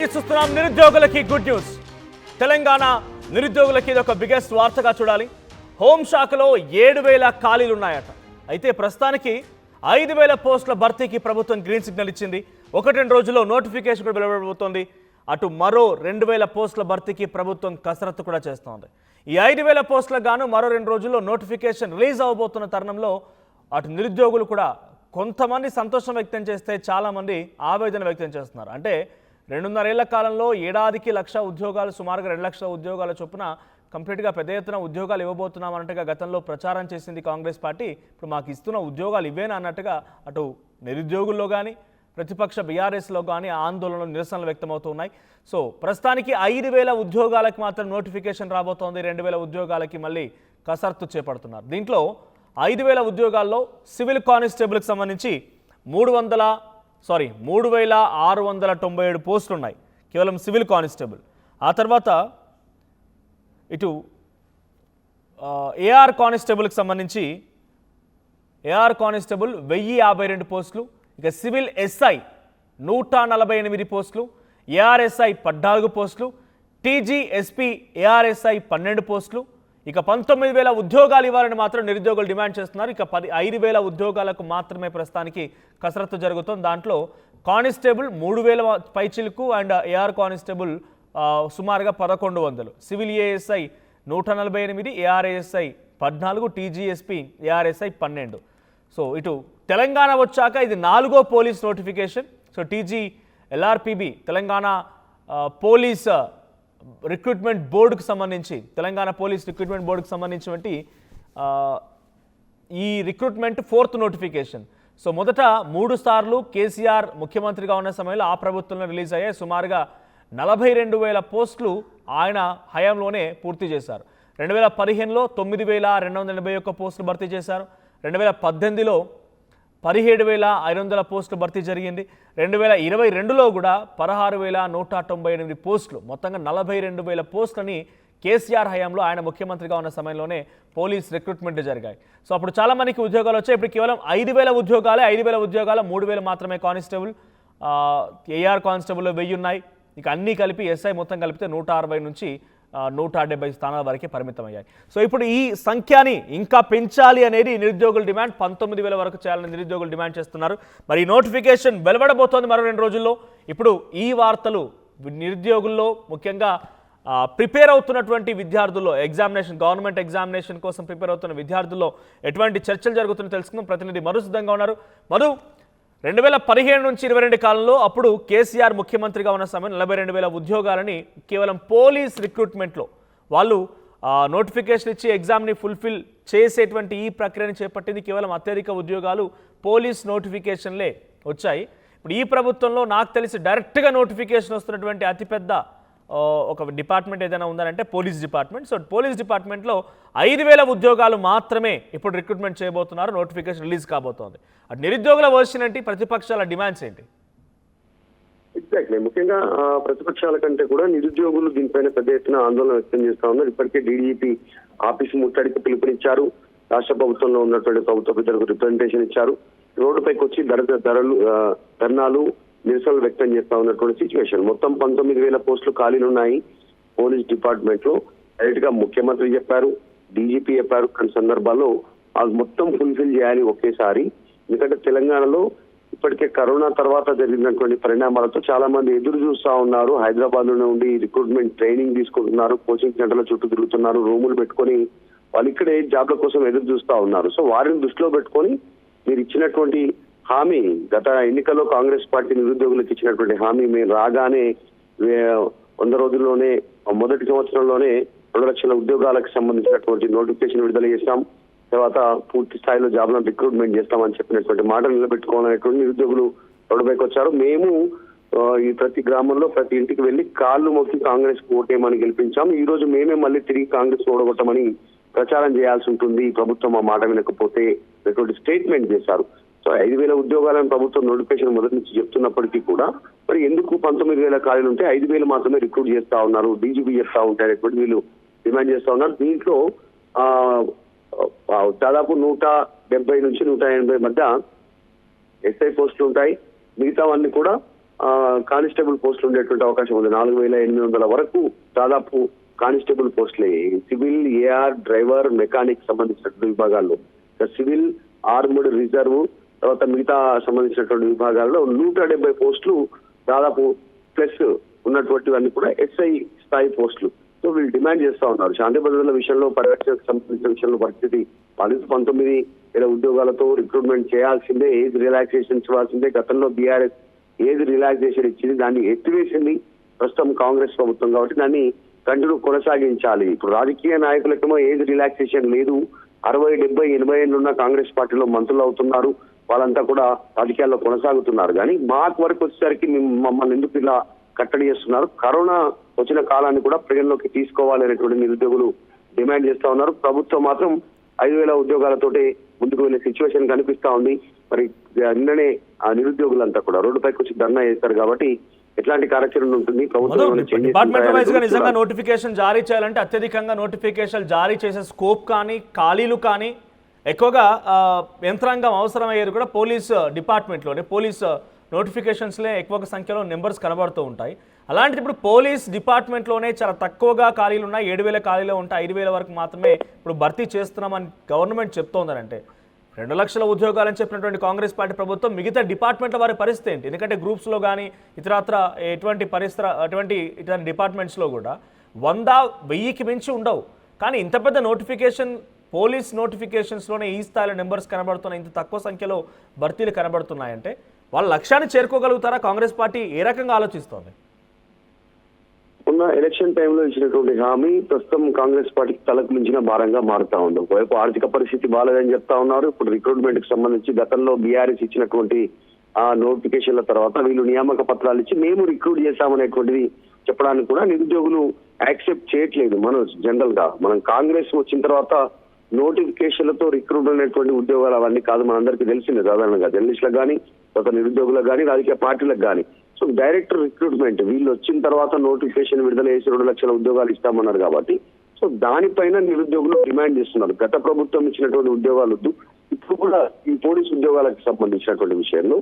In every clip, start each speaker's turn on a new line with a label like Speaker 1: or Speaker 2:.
Speaker 1: చూస్తున్నాం నిరుద్యోగులకి good news. Telangana నిరుద్యోగులకి ఇది ఒక బిగ్గెస్ట్ వార్తగా చూడాలి. హోంశాఖలో 7,000 ఖాళీలు ఉన్నాయట. అయితే ప్రస్తుతానికి 5,000 పోస్టుల భర్తీకి ప్రభుత్వం గ్రీన్ సిగ్నల్ ఇచ్చింది. 1-2 రోజుల్లో నోటిఫికేషన్ కూడా వెలువడబోతోంది. అటు మరో 2,000 పోస్టుల భర్తీకి ప్రభుత్వం కసరత్తు కూడా చేస్తోంది. ఈ 5,000 పోస్టులకు గాను మరో 2 రోజుల్లో నోటిఫికేషన్ రిలీజ్ అవబోతున్న తరుణంలో అటు నిరుద్యోగులు కూడా కొంతమంది సంతోషం వ్యక్తం చేస్తే చాలామంది ఆవేదన వ్యక్తం చేస్తున్నారు. అంటే 2.5 ఏళ్ల కాలంలో ఏడాదికి 1,00,000 ఉద్యోగాలు, సుమారుగా 2 లక్షల ఉద్యోగాల చొప్పున కంప్లీట్గా పెద్ద ఎత్తున ఉద్యోగాలు ఇవ్వబోతున్నాం అన్నట్టుగా గతంలో ప్రచారం చేసింది కాంగ్రెస్ పార్టీ. ఇప్పుడు మాకు ఇస్తున్న ఉద్యోగాలు ఇవేనా అన్నట్టుగా అటు నిరుద్యోగుల్లో కానీ ప్రతిపక్ష బీఆర్ఎస్లో కానీ ఆందోళనలు, నిరసనలు వ్యక్తమవుతున్నాయి. సో ప్రస్తుతానికి 5,000 ఉద్యోగాలకు మాత్రం నోటిఫికేషన్ రాబోతోంది. 2,000 ఉద్యోగాలకి మళ్ళీ కసరత్తు చేపడుతున్నారు. దీంట్లో 5,000 ఉద్యోగాల్లో సివిల్ కానిస్టేబుల్కి సంబంధించి 3,697 పోస్టులు ఉన్నాయి కేవలం సివిల్ కానిస్టేబుల్. ఆ తర్వాత ఇటు ఏఆర్ కానిస్టేబుల్కి సంబంధించి ఏఆర్ కానిస్టేబుల్ 1,052 పోస్టులు. ఇక సివిల్ ఎస్ఐ 148 పోస్టులు, ఏఆర్ఎస్ఐ 14 పోస్టులు, టీజీఎస్పీ ఏఆర్ఎస్ఐ 12 పోస్టులు. ఇక 19,000 ఉద్యోగాలు ఇవ్వాలని మాత్రం నిరుద్యోగులు డిమాండ్ చేస్తున్నారు. ఇక 5,000 ఉద్యోగాలకు మాత్రమే ప్రస్తుతానికి కసరత్తు జరుగుతుంది. దాంట్లో కానిస్టేబుల్ 3,000 పైచిలకు అండ్ ఏఆర్ కానిస్టేబుల్ సుమారుగా 1,100, civil ASI 148, AR ASI 14, TGSP ARSI 12. So ఇటు తెలంగాణ వచ్చాక ఇది 4వ police notification. So TG LRPB Telangana police recruitment బోర్డుకు సంబంధించి, తెలంగాణ పోలీస్ రిక్రూట్మెంట్ బోర్డుకు సంబంధించినటువంటి ఈ రిక్రూట్మెంట్ 4th నోటిఫికేషన్. సో మొదట 3 సార్లు కేసీఆర్ ముఖ్యమంత్రిగా ఉన్న సమయంలో ఆ ప్రభుత్వంలో రిలీజ్ అయ్యాయి. సుమారుగా 42,000 పోస్టులు ఆయన హయాంలోనే పూర్తి చేశారు. 2015లో 9,281 పోస్టులు భర్తీ చేశారు. 2018లో 17,500 పోస్టులు భర్తీ జరిగింది. 2022లో కూడా 16,198 పోస్టులు, మొత్తంగా 42,000 పోస్టులని కేసీఆర్ హయాంలో ఆయన ముఖ్యమంత్రిగా ఉన్న సమయంలోనే పోలీస్ రిక్రూట్మెంట్ జరిగాయి. సో అప్పుడు చాలా మందికి ఉద్యోగాలు వచ్చాయి. ఇప్పుడు కేవలం 5,000 ఉద్యోగాలే. 5,000 ఉద్యోగాలు 3,000 మాత్రమే కానిస్టేబుల్, ఏఆర్ కానిస్టేబుల్లో 1,000 ఉన్నాయి. ఇక అన్నీ కలిపి ఎస్ఐ మొత్తం కలిపితే 160 నుంచి 170 స్థానాల వరకే పరిమితమయ్యాయి. సో ఇప్పుడు ఈ సంఖ్యని ఇంకా పెంచాలి అనేది నిరుద్యోగుల డిమాండ్. 19,000 వరకు చేయాలని నిరుద్యోగులు డిమాండ్ చేస్తున్నారు. మరి నోటిఫికేషన్ వెలువడబోతోంది మరో 2 రోజుల్లో. ఇప్పుడు ఈ వార్తలు నిరుద్యోగుల్లో, ముఖ్యంగా ప్రిపేర్ అవుతున్నటువంటి విద్యార్థుల్లో, గవర్నమెంట్ ఎగ్జామినేషన్ కోసం ప్రిపేర్ అవుతున్న విద్యార్థుల్లో ఎటువంటి చర్చలు జరుగుతున్నాయో తెలుసుకుందాం. ప్రతినిధి మధు సిద్ధంగా ఉన్నారు. మధు, 2015 నుంచి 22 కాలంలో అప్పుడు కేసీఆర్ ముఖ్యమంత్రిగా ఉన్న సమయం 42,000 ఉద్యోగాలని కేవలం పోలీస్ రిక్రూట్మెంట్లో వాళ్ళు నోటిఫికేషన్ ఇచ్చి ఎగ్జామ్ని ఫుల్ఫిల్ చేసేటువంటి ఈ ప్రక్రియను చేపట్టింది. కేవలం అత్యధిక ఉద్యోగాలు పోలీస్ నోటిఫికేషన్లే వచ్చాయి. ఇప్పుడు ఈ ప్రభుత్వంలో నాకు తెలిసి డైరెక్ట్గా నోటిఫికేషన్ వస్తున్నటువంటి అతిపెద్ద ఒక డిపార్ట్మెంట్ ఏదైనా ఉందంటే పోలీస్ డిపార్ట్మెంట్. సో పోలీస్ డిపార్ట్మెంట్లో 5,000 ఉద్యోగాలు మాత్రమే ఇప్పుడు రిక్రూట్మెంట్ చేయబోతున్నారు. నోటిఫికేషన్ రిలీజ్ కాబోతోంది. అటు నిరుద్యోగుల వర్షన్ ఏంటి, ప్రతిపక్షాల డిమాండ్స్ ఏంటి?
Speaker 2: ఎగ్జాక్ట్లీ, ముఖ్యంగా ప్రతిపక్షాల కంటే కూడా నిరుద్యోగులు దీనిపైన పెద్ద ఎత్తున ఆందోళన వ్యక్తం చేస్తా ఉన్నారు. ఇప్పటికే డీడీపీ ఆఫీసు ముట్టడికి పిలుపునిచ్చారు. రాష్ట్ర ప్రభుత్వంలో ఉన్నటువంటి ప్రభుత్వ పెద్దలకు రిప్రజెంటేషన్ ఇచ్చారు. రోడ్డుపైకి వచ్చి ధర్నాలు, నిరసనలు వ్యక్తం చేస్తా ఉన్నటువంటి సిచ్యువేషన్. మొత్తం 19,000 పోస్టులు ఖాళీలు ఉన్నాయి పోలీస్ డిపార్ట్మెంట్ లో. డైరెక్ట్ గా ముఖ్యమంత్రి చెప్పారు, డీజీపీ చెప్పారు. కొన్ని సందర్భాల్లో అది మొత్తం ఫుల్ఫిల్ చేయాలి ఒకేసారి. ఎందుకంటే తెలంగాణలో ఇప్పటికే కరోనా తర్వాత జరిగినటువంటి పరిణామాలతో చాలా మంది ఎదురు చూస్తా ఉన్నారు. హైదరాబాద్ లో ఉండి రిక్రూట్మెంట్ ట్రైనింగ్ తీసుకుంటున్నారు, కోచింగ్ సెంటర్ల చుట్టూ తిరుగుతున్నారు, రూములు పెట్టుకొని వాళ్ళు ఇక్కడే జాబ్ల కోసం ఎదురు చూస్తా ఉన్నారు. సో వారిని దృష్టిలో పెట్టుకొని మీరు ఇచ్చినటువంటి హామీ, గత ఎన్నికల్లో కాంగ్రెస్ పార్టీ నిరుద్యోగులకు ఇచ్చినటువంటి హామీ, మేము రాగానే 100 రోజుల్లోనే మొదటి సంవత్సరంలోనే 2 లక్షల ఉద్యోగాలకు సంబంధించినటువంటి నోటిఫికేషన్ విడుదల చేస్తాం, తర్వాత పూర్తి స్థాయిలో జాబ్లను రిక్రూట్మెంట్ చేస్తామని చెప్పినటువంటి మాటలు నిలబెట్టుకోవాలనేటువంటి నిరుద్యోగులు రోడ్డుపైకి వచ్చారు. మేము ఈ ప్రతి గ్రామంలో ప్రతి ఇంటికి వెళ్లి కాళ్ళు మొక్కి కాంగ్రెస్ ఓటేయమని గెలిపించాం. ఈ రోజు మేమే మళ్ళీ తిరిగి కాంగ్రెస్ ఓడగొట్టమని ప్రచారం చేయాల్సి ఉంటుంది ఈ ప్రభుత్వం ఆ మాట వినకపోతే అనేటువంటి స్టేట్మెంట్ చేశారు. సో 5,000 ఉద్యోగాలను ప్రభుత్వం నోటిఫికేషన్ మొదటి నుంచి చెప్తున్నప్పటికీ కూడా మరి ఎందుకు 19,000 ఖాళీలు ఉంటే 5,000 మాత్రమే రిక్రూట్ చేస్తా ఉన్నారు, డీజీపీ చేస్తా ఉంటారు అనేటువంటి వీళ్ళు డిమాండ్ చేస్తా ఉన్నారు. దీంట్లో దాదాపు 170 నుంచి 180 మధ్య ఎస్ఐ పోస్టులు ఉంటాయి. మిగతావన్నీ కూడా కానిస్టేబుల్ పోస్టులు ఉండేటువంటి అవకాశం ఉంది. 4,800 వరకు దాదాపు కానిస్టేబుల్ పోస్టులే. సివిల్, ఏఆర్, డ్రైవర్, మెకానిక్ సంబంధించినటువంటి విభాగాల్లో, సివిల్, ఆర్మ్డ్, రిజర్వ్, తర్వాత మిగతా సంబంధించినటువంటి విభాగాల్లో 170 పోస్టులు దాదాపు ప్లస్ ఉన్నటువంటివన్నీ కూడా ఎస్ఐ స్థాయి పోస్టులు. సో వీళ్ళు డిమాండ్ చేస్తా ఉన్నారు. శాంతి భద్రతల విషయంలో, పరిరక్షణకు సంబంధించిన విషయంలో పరిస్థితి 19,000 ఉద్యోగాలతో రిక్రూట్మెంట్ చేయాల్సిందే, ఏజ్ రిలాక్సేషన్ ఇవ్వాల్సిందే. గతంలో బీఆర్ఎస్ ఏజ్ రిలాక్సేషన్ ఇచ్చింది, దాన్ని ఎత్తివేసింది ప్రస్తుతం కాంగ్రెస్ ప్రభుత్వం. కాబట్టి దాన్ని కంటిన్యూ కొనసాగించాలి. ఇప్పుడు రాజకీయ నాయకులకేమో ఏజ్ రిలాక్సేషన్ లేదు. 60, 70, 80 ఏళ్ళు ఉన్న కాంగ్రెస్ పార్టీలో మంత్రులు అవుతున్నారు, వాళ్ళంతా కూడా రాజకీయాల్లో కొనసాగుతున్నారు. కానీ మాకు వరకు వచ్చేసరికి మమ్మల్ని ఎందుకు ఇలా కట్టడి చేస్తున్నారు? కరోనా వచ్చిన కాలాన్ని కూడా ప్రజల్లోకి తీసుకోవాలి అనేటువంటి నిరుద్యోగులు డిమాండ్ చేస్తా ఉన్నారు. ప్రభుత్వం మాత్రం 5,000 ఉద్యోగాలతోటి ముందుకు వెళ్లే సిచ్యువేషన్ కనిపిస్తా ఉంది. మరి నిన్ననే ఆ నిరుద్యోగులంతా కూడా రోడ్డుపైకి వచ్చి ధర్నా చేస్తారు. కాబట్టి ఎట్లాంటి కార్యాచరణ ఉంటుంది
Speaker 1: డిపార్ట్మెంట్ వైజ్ గా నిజంగా నోటిఫికేషన్ జారీ చేయాలంటే అత్యధికంగా నోటిఫికేషన్ జారీ చేసే స్కోప్ కానీ, ఖాళీలు కానీ ఎక్కువగా యంత్రాంగం అవసరమయ్యేది కూడా పోలీస్ డిపార్ట్మెంట్లోనే. పోలీస్ నోటిఫికేషన్స్లే ఎక్కువ సంఖ్యలో నెంబర్స్ కనబడుతూ ఉంటాయి. అలాంటిది ఇప్పుడు పోలీస్ డిపార్ట్మెంట్లోనే చాలా తక్కువగా ఖాళీలు ఉన్నాయి, 7,000 ఖాళీలు ఉంటాయి, 5,000 వరకు మాత్రమే ఇప్పుడు భర్తీ చేస్తున్నామని గవర్నమెంట్ చెప్తోందనంటే 2 లక్షల ఉద్యోగాలని చెప్పినటువంటి కాంగ్రెస్ పార్టీ ప్రభుత్వం మిగతా డిపార్ట్మెంట్ల వారి పరిస్థితి ఏంటి? ఎందుకంటే గ్రూప్స్లో కానీ ఇతరత్ర అటువంటి డిపార్ట్మెంట్స్లో కూడా 100,000కి మించి ఉండవు. కానీ ఇంత పెద్ద నోటిఫికేషన్ పోలీస్ నోటిఫికేషన్స్లోనే ఈ స్థాయిలో నెంబర్స్ కనబడుతున్నాయి, ఇంత తక్కువ సంఖ్యలో భర్తీలు కనబడుతున్నాయంటే వాళ్ళ లక్ష్యాన్ని చేరుకోగలుగుతారా? కాంగ్రెస్ పార్టీ ఏ రకంగా ఆలోచిస్తోంది?
Speaker 2: ఉన్న ఎలక్షన్ టైంలో ఇచ్చినటువంటి హామీ ప్రస్తుతం కాంగ్రెస్ పార్టీకి తలకు మించిన భారంగా మారుతా ఉంది. ఒకవైపు ఆర్థిక పరిస్థితి బాలేదని చెప్తా ఉన్నారు. ఇప్పుడు రిక్రూట్మెంట్ కి సంబంధించి గతంలో బీఆర్ఎస్ ఇచ్చినటువంటి ఆ నోటిఫికేషన్ల తర్వాత వీళ్ళు నియామక పత్రాలు ఇచ్చి మేము రిక్రూట్ చేశామనేటువంటిది చెప్పడానికి కూడా నిరుద్యోగులు యాక్సెప్ట్ చేయట్లేదు. మనం జనరల్ గా కాంగ్రెస్ వచ్చిన తర్వాత నోటిఫికేషన్లతో రిక్రూట్ అయినటువంటి ఉద్యోగాలు అవన్నీ కాదు, మనందరికీ తెలిసిందే. సాధారణంగా జర్నలిస్టులకు కానీ, తర్వాత నిరుద్యోగులకు కానీ, రాజకీయ పార్టీలకు కానీ. సో డైరెక్ట్ రిక్రూట్మెంట్ వీళ్ళు వచ్చిన తర్వాత నోటిఫికేషన్ విడుదల చేసి 2 లక్షల ఉద్యోగాలు ఇస్తామన్నారు. కాబట్టి సో దానిపైన నిరుద్యోగులు డిమాండ్ చేస్తున్నారు. గత ప్రభుత్వం ఇచ్చినటువంటి ఉద్యోగాలు వద్దు, ఇప్పుడు కూడా ఈ పోలీసు ఉద్యోగాలకు సంబంధించినటువంటి విషయంలో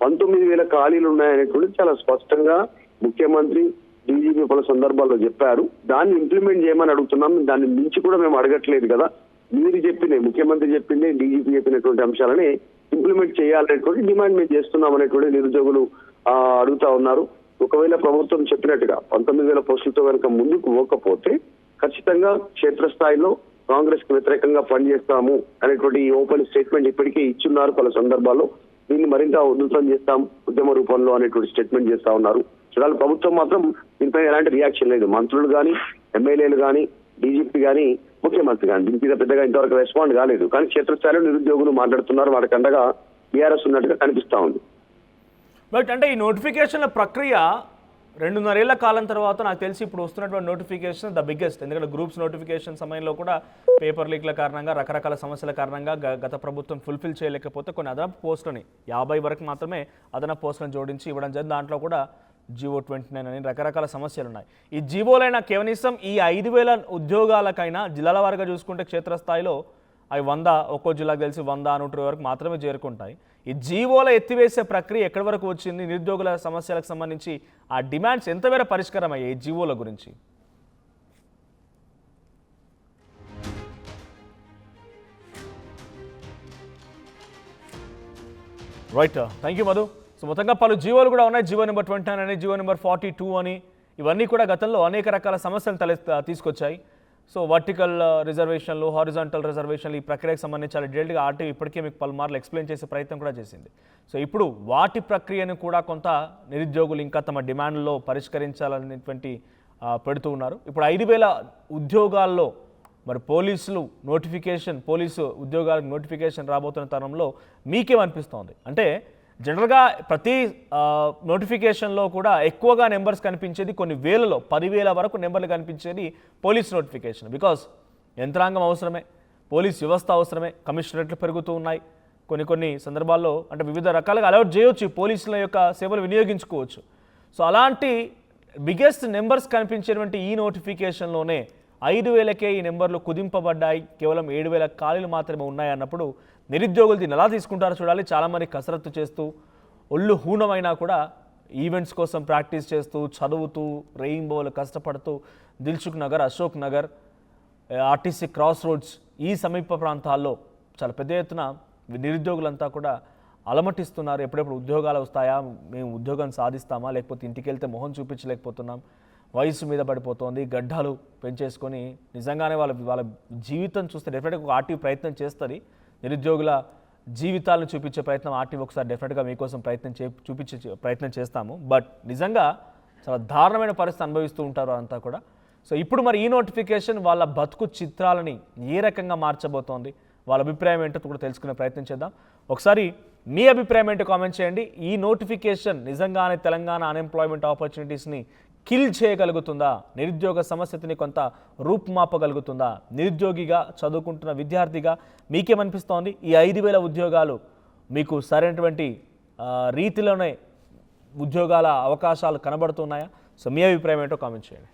Speaker 2: 19,000 ఖాళీలు ఉన్నాయనేటువంటి చాలా స్పష్టంగా ముఖ్యమంత్రి, డీజీపీ పలు సందర్భాల్లో చెప్పారు. దాన్ని ఇంప్లిమెంట్ చేయమని అడుగుతున్నాం. దాన్ని మించి కూడా మేము అడగట్లేదు కదా. మీరు చెప్పినే, ముఖ్యమంత్రి చెప్పిందే, డీజీపీ చెప్పినటువంటి అంశాలని ఇంప్లిమెంట్ చేయాలనేటువంటి డిమాండ్ మేము చేస్తున్నాం అనేటువంటి నిరుద్యోగులు అడుగుతా ఉన్నారు. ఒకవేళ ప్రభుత్వం చెప్పినట్టుగా 19,000 పోస్టులతో కనుక ముందుకు పోకపోతే ఖచ్చితంగా క్షేత్రస్థాయిలో కాంగ్రెస్ కు వ్యతిరేకంగా పనిచేస్తాము అనేటువంటి ఓపెన్ స్టేట్మెంట్ ఇప్పటికే ఇచ్చున్నారు పలు సందర్భాల్లో. దీన్ని మరింత ఉధృతం చేస్తాం ఉద్యమ రూపంలో అనేటువంటి స్టేట్మెంట్ చేస్తా ఉన్నారు. చూడాలి, ప్రభుత్వం మాత్రం దీనిపై ఎలాంటి రియాక్షన్ లేదు. మంత్రులు కానీ, ఎమ్మెల్యేలు కానీ, డీజీపీ కానీ, ముఖ్యమంత్రి కానీ దీని మీద పెద్దగా ఇంతవరకు రెస్పాండ్ కాలేదు. కానీ క్షేత్రస్థాయిలో నిరుద్యోగులు మాట్లాడుతున్నారు. వాటికి అండగా బీఆర్ఎస్ ఉన్నట్టుగా కనిపిస్తా ఉంది.
Speaker 1: బట్ అంటే ఈ నోటిఫికేషన్ల ప్రక్రియ 2.5 ఏళ్ల కాలం తర్వాత నాకు తెలిసి ఇప్పుడు వస్తున్నటువంటి నోటిఫికేషన్ ద బిగ్గెస్ట్. ఎందుకంటే గ్రూప్స్ నోటిఫికేషన్ సమయంలో కూడా పేపర్ లీక్ల కారణంగా, రకరకాల సమస్యల కారణంగా గత ప్రభుత్వం ఫుల్ఫిల్ చేయలేకపోతే కొన్ని అదనపు పోస్టులని 50 వరకు మాత్రమే అదనపు పోస్టులను జోడించి ఇవ్వడం జరిగింది. దాంట్లో కూడా జీవో 29 అని రకరకాల సమస్యలు ఉన్నాయి. ఈ జీవోలైనా కనీసం ఈ 5,000 ఉద్యోగాలకైనా జిల్లాల వారిగా చూసుకుంటే క్షేత్రస్థాయిలో అవి 100, ఒక్కో జిల్లాకు తెలిసి 100, 120 వరకు మాత్రమే చేరుకుంటాయి. ఈ జీవోల ఎత్తివేసే ప్రక్రియ ఎక్కడి వరకు వచ్చింది? నిరుద్యోగుల సమస్యలకు సంబంధించి ఆ డిమాండ్స్ ఎంతమేర పరిష్కారం అయ్యాయి ఈ జీవోల గురించి? Right, thank you Madhu. So మొత్తంగా పలు జీవోలు కూడా ఉన్నాయి. జీవో నెంబర్ 29 అని, జీవో నెంబర్ 42 అని, ఇవన్నీ కూడా గతంలో అనేక రకాల సమస్యలు తీసుకొచ్చాయి. సో వర్టికల్ రిజర్వేషన్లు, హారిజాంటల్ రిజర్వేషన్లు, ఈ ప్రక్రియకు సంబంధించి చాలా డీటెయిల్గా ఆర్టీవీ ఇప్పటికే మీకు పలుమార్లు ఎక్స్ప్లెయిన్ చేసే ప్రయత్నం కూడా చేసింది. సో ఇప్పుడు వాటి ప్రక్రియను కూడా కొంత నిరుద్యోగులు ఇంకా తమ డిమాండ్లో పరిష్కరించాలనేటువంటి పెడుతూ ఉన్నారు. ఇప్పుడు 5,000 ఉద్యోగాల్లో మరి పోలీసు ఉద్యోగాలకు నోటిఫికేషన్ రాబోతున్న తరుణంలో మీకేమనిపిస్తోంది? అంటే జనరల్గా ప్రతి నోటిఫికేషన్లో కూడా ఎక్కువగా నెంబర్స్ కనిపించేది కొన్ని వేలలో, 10,000 వరకు నెంబర్లు కనిపించేది పోలీస్ నోటిఫికేషన్. బికాస్ యంత్రాంగం అవసరమే, పోలీస్ వ్యవస్థ అవసరమే, కమిషనరేట్లు పెరుగుతూ ఉన్నాయి. కొన్ని సందర్భాల్లో అంటే వివిధ రకాలుగా అలౌట్ చేయవచ్చు, పోలీసుల యొక్క సేవలు వినియోగించుకోవచ్చు. సో అలాంటి బిగ్గెస్ట్ నెంబర్స్ కనిపించేటువంటి ఈ నోటిఫికేషన్లోనే 5,000కే ఈ నెంబర్లు కుదింపబడ్డాయి. కేవలం 7,000 ఖాళీలు మాత్రమే ఉన్నాయి అన్నప్పుడు నిరుద్యోగులు దీన్ని ఎలా తీసుకుంటారో చూడాలి. చాలామంది కసరత్తు చేస్తూ ఒళ్ళు హూనమైనా కూడా ఈవెంట్స్ కోసం ప్రాక్టీస్ చేస్తూ చదువుతూ రెయిన్బోలు కష్టపడుతూ Dilsukh Nagar, Ashok Nagar, RTC cross roads ఈ సమీప ప్రాంతాల్లో చాలా పెద్ద ఎత్తున నిరుద్యోగులంతా కూడా అలమటిస్తున్నారు. ఎప్పుడెప్పుడు ఉద్యోగాలు వస్తాయా, మేము ఉద్యోగం సాధిస్తామా, లేకపోతే ఇంటికి వెళ్తే మొహం చూపించలేకపోతున్నాం, వయసు మీద పడిపోతుంది, గడ్డాలు పెంచేసుకొని నిజంగానే వాళ్ళ జీవితం చూస్తే డెఫినెట్గా ఒక ఆర్టీవీ ప్రయత్నం చేస్తుంది. నిరుద్యోగుల జీవితాలను చూపించే ప్రయత్నం ఆర్టీవీ ఒకసారి డెఫినెట్గా మీకోసం చూపించే ప్రయత్నం చేస్తాము. బట్ నిజంగా చాలా దారుణమైన పరిస్థితి అనుభవిస్తూ ఉంటారు అంతా కూడా. సో ఇప్పుడు మరి ఈ నోటిఫికేషన్ వాళ్ళ బతుకు చిత్రాలని ఏ రకంగా మార్చబోతోంది, వాళ్ళ అభిప్రాయం ఏంటో కూడా తెలుసుకునే ప్రయత్నం చేద్దాం. ఒకసారి మీ అభిప్రాయం ఏంటో కామెంట్ చేయండి. ఈ నోటిఫికేషన్ నిజంగానే తెలంగాణ అన్ఎంప్లాయ్మెంట్ ఆపర్చునిటీస్ని కిల్ చేయగలుగుతుందా, నిరుద్యోగ సమస్యని కొంత రూపుమాపగలుగుతుందా? నిరుద్యోగిగా చదువుకుంటున్న విద్యార్థిగా మీకేమనిపిస్తోంది? ఈ 5,000 ఉద్యోగాలు మీకు సరైనటువంటి రీతిలోనే ఉద్యోగాల అవకాశాలు కనబడుతున్నాయా? సో మీ అభిప్రాయం ఏంటో కామెంట్ చేయండి.